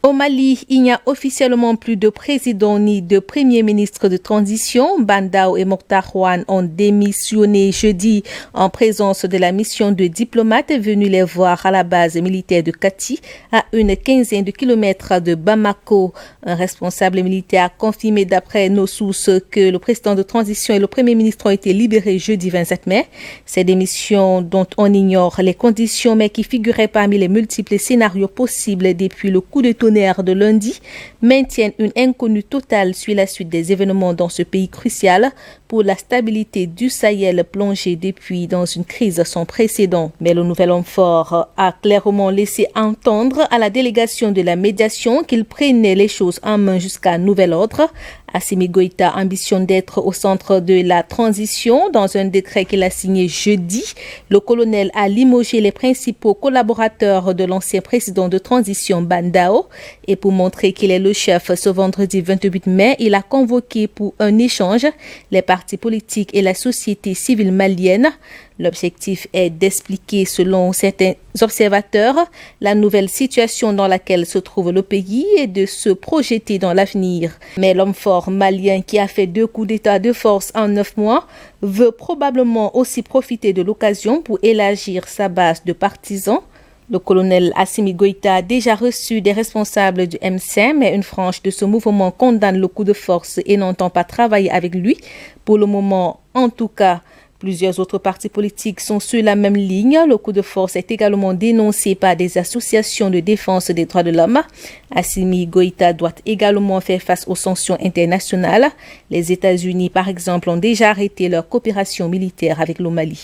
Au Mali, il n'y a officiellement plus de président ni de premier ministre de transition. Bandao et Mokhtar Ouane ont démissionné jeudi en présence de la mission de diplomates venus les voir à la base militaire de Kati, à une quinzaine de kilomètres de Bamako. Un responsable militaire a confirmé d'après nos sources que le président de transition et le premier ministre ont été libérés jeudi 27 mai. Ces démissions dont on ignore les conditions mais qui figuraient parmi les multiples scénarios possibles depuis le coup de de lundi maintiennent une inconnue totale sur la suite des événements dans ce pays crucial pour la stabilité du Sahel plongé depuis dans une crise sans précédent. Mais le nouvel homme fort a clairement laissé entendre à la délégation de la médiation qu'il prenait les choses en main jusqu'à nouvel ordre. Assimi Goïta ambitionne d'être au centre de la transition. Dans un décret qu'il a signé jeudi, le colonel a limogé les principaux collaborateurs de l'ancien président de transition Bandao. Et pour montrer qu'il est le chef, ce vendredi 28 mai, il a convoqué pour un échange les partis politiques et la société civile malienne. L'objectif est d'expliquer, selon certains observateurs, la nouvelle situation dans laquelle se trouve le pays et de se projeter dans l'avenir. Mais l'homme fort malien qui a fait 2 coups d'état de force en 9 mois veut probablement aussi profiter de l'occasion pour élargir sa base de partisans. Le colonel Assimi Goïta a déjà reçu des responsables du M5, mais une frange de ce mouvement condamne le coup de force et n'entend pas travailler avec lui. Pour le moment, en tout cas, plusieurs autres partis politiques sont sur la même ligne. Le coup de force est également dénoncé par des associations de défense des droits de l'homme. Assimi Goïta doit également faire face aux sanctions internationales. Les États-Unis, par exemple, ont déjà arrêté leur coopération militaire avec le Mali.